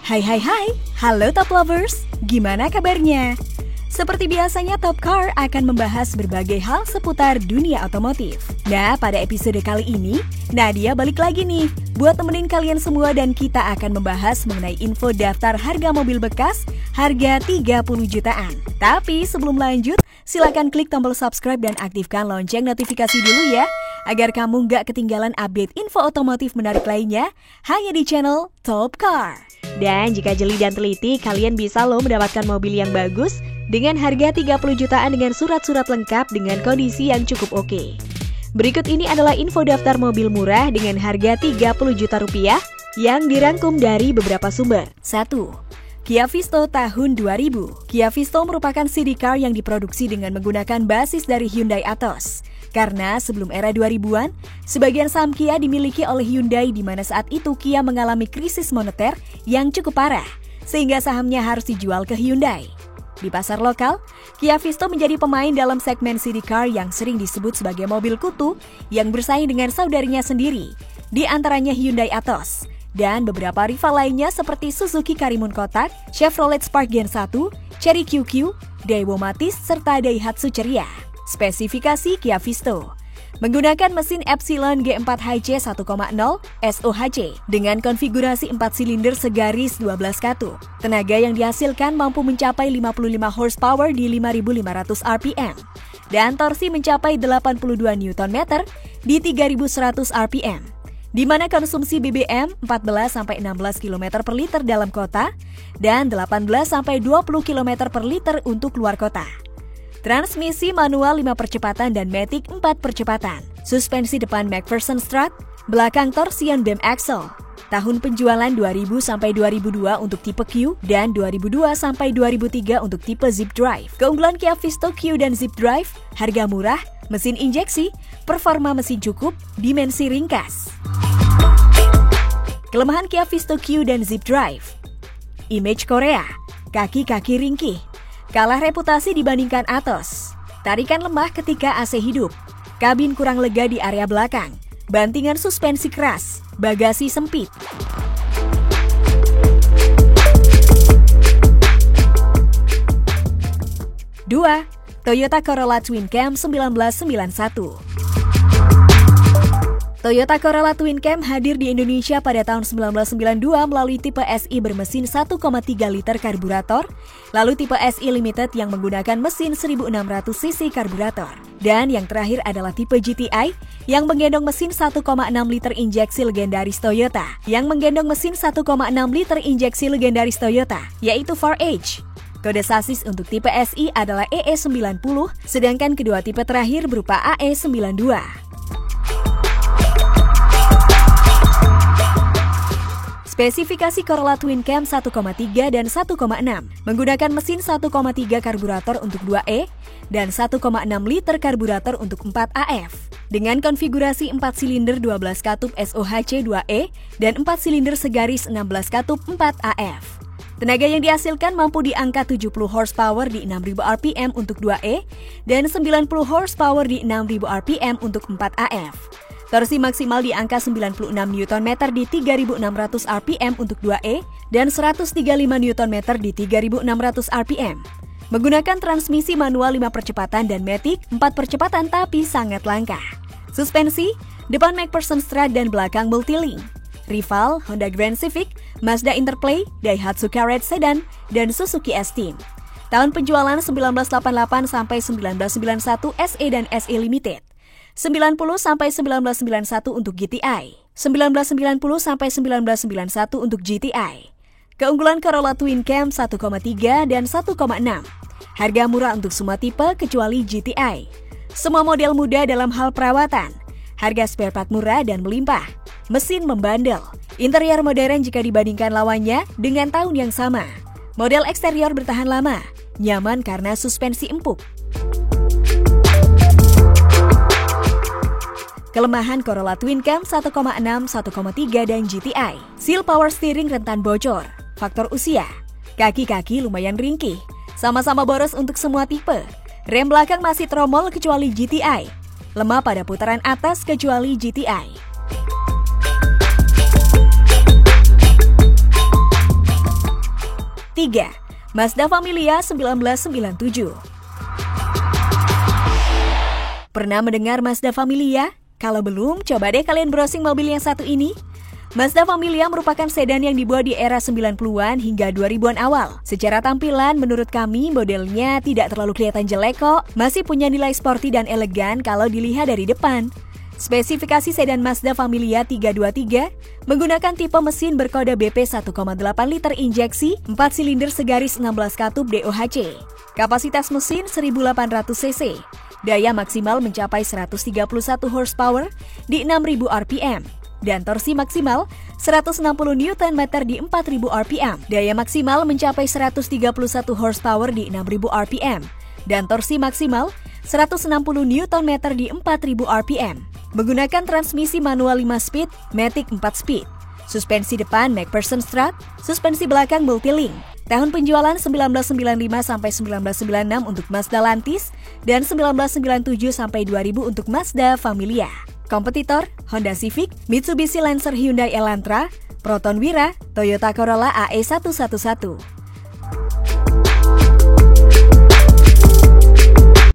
Hai, halo Top Lovers, gimana kabarnya? Seperti biasanya Top Car akan membahas berbagai hal seputar dunia otomotif. Nah, pada episode kali ini, Nadia balik lagi nih buat temenin kalian semua dan kita akan membahas mengenai info daftar harga mobil bekas harga 30 jutaan. Tapi sebelum lanjut, silakan klik tombol subscribe dan aktifkan lonceng notifikasi dulu ya, agar kamu nggak ketinggalan update info otomotif menarik lainnya hanya di channel Top Car. Dan jika jeli dan teliti, kalian bisa loh mendapatkan mobil yang bagus dengan harga 30 jutaan dengan surat-surat lengkap dengan kondisi yang cukup oke. Berikut ini adalah info daftar mobil murah dengan harga 30 juta rupiah yang dirangkum dari beberapa sumber. 1. Kia Visto tahun 2000. Kia Visto merupakan city car yang diproduksi dengan menggunakan basis dari Hyundai Atos. Karena sebelum era 2000-an, sebagian saham Kia dimiliki oleh Hyundai di mana saat itu Kia mengalami krisis moneter yang cukup parah, sehingga sahamnya harus dijual ke Hyundai. Di pasar lokal, Kia Visto menjadi pemain dalam segmen city car yang sering disebut sebagai mobil kutu yang bersaing dengan saudarinya sendiri, di antaranya Hyundai Atos, dan beberapa rival lainnya seperti Suzuki Karimun Kotak, Chevrolet Spark Gen 1, Chery QQ, Daewoo Matiz, serta Daihatsu Ceria. Spesifikasi Kia Visto menggunakan mesin Epsilon G4 HC 1.0 SOHC dengan konfigurasi 4 silinder segaris 12 katup. Tenaga yang dihasilkan mampu mencapai 55 horsepower di 5.500 RPM dan torsi mencapai 82 Nm di 3.100 RPM, di mana konsumsi BBM 14-16 km per liter dalam kota dan 18-20 km per liter untuk luar kota. Transmisi manual 5 percepatan dan matic 4 percepatan. Suspensi depan McPherson Strut, belakang torsion beam axle. Tahun penjualan 2000-2002 untuk tipe Q dan 2002-2003 untuk tipe Zip Drive. Keunggulan Kia Visto Q dan Zip Drive, harga murah, mesin injeksi, performa mesin cukup, dimensi ringkas. Kelemahan Kia Visto Q dan Zip Drive. Image Korea, kaki-kaki ringkih. Kalah reputasi dibandingkan Atos. Tarikan lemah ketika AC hidup. Kabin kurang lega di area belakang. Bantingan suspensi keras. Bagasi sempit. Dua, Toyota Corolla Twin Cam 1991. Toyota Corolla Twin Cam hadir di Indonesia pada tahun 1992 melalui tipe SI bermesin 1,3 liter karburator, lalu tipe SI Limited yang menggunakan mesin 1600 cc karburator, dan yang terakhir adalah tipe GTI yang menggendong mesin 1,6 liter injeksi legendaris Toyota, yaitu 4H. Kode sasis untuk tipe SI adalah EE90, sedangkan kedua tipe terakhir berupa AE92. Spesifikasi Corolla Twin Cam 1,3 dan 1,6 menggunakan mesin 1,3 karburator untuk 2E dan 1,6 liter karburator untuk 4AF dengan konfigurasi 4 silinder 12 katup SOHC 2E dan 4 silinder segaris 16 katup 4AF. Tenaga yang dihasilkan mampu di angka 70 horsepower di 6000 RPM untuk 2E dan 90 horsepower di 6000 RPM untuk 4AF. Torsi maksimal di angka 96 Nm di 3.600 RPM untuk 2E dan 135 Nm di 3.600 RPM. Menggunakan transmisi manual 5 percepatan dan matic 4 percepatan tapi sangat langka. Suspensi, depan McPherson Strut dan belakang Multilink. Rival, Honda Grand Civic, Mazda Interplay, Daihatsu Carrot Sedan, dan Suzuki S-Team. Tahun penjualan 1988 sampai 1991 SE dan SE Limited. 90 sampai 1991 untuk GTI, 1990 sampai 1991 untuk GTI. Keunggulan Corolla Twin Cam 1,3 dan 1,6. Harga murah untuk semua tipe kecuali GTI. Semua model mudah dalam hal perawatan. Harga spare part murah dan melimpah. Mesin membandel. Interior modern jika dibandingkan lawannya dengan tahun yang sama. Model eksterior bertahan lama. Nyaman karena suspensi empuk. Kelemahan Corolla Twin Cam 1,6, 1,3, dan GTI. Seal power steering rentan bocor. Faktor usia. Kaki-kaki lumayan ringkih. Sama-sama boros untuk semua tipe. Rem belakang masih tromol kecuali GTI. Lemah pada putaran atas kecuali GTI. 3. Mazda Familia 1997. Pernah mendengar Mazda Familia? Kalau belum, coba deh kalian browsing mobil yang satu ini. Mazda Familia merupakan sedan yang dibuat di era 90-an hingga 2000-an awal. Secara tampilan, menurut kami modelnya tidak terlalu kelihatan jelek kok. Masih punya nilai sporty dan elegan kalau dilihat dari depan. Spesifikasi sedan Mazda Familia 323 menggunakan tipe mesin berkode BP 1,8 liter injeksi, 4 silinder segaris 16 katup DOHC. Kapasitas mesin 1800 cc. Daya maksimal mencapai 131 horsepower di 6000 rpm. Dan torsi maksimal 160 Nm di 4000 rpm. Daya maksimal mencapai 131 horsepower di 6000 rpm. Dan torsi maksimal 160 Nm di 4000 rpm. Menggunakan transmisi manual 5 speed, matic 4 speed. Suspensi depan MacPherson Strut, suspensi belakang Multilink. Tahun penjualan 1995 sampai 1996 untuk Mazda Lantis dan 1997 sampai 2000 untuk Mazda Familia. Kompetitor Honda Civic, Mitsubishi Lancer, Hyundai Elantra, Proton Wira, Toyota Corolla AE111.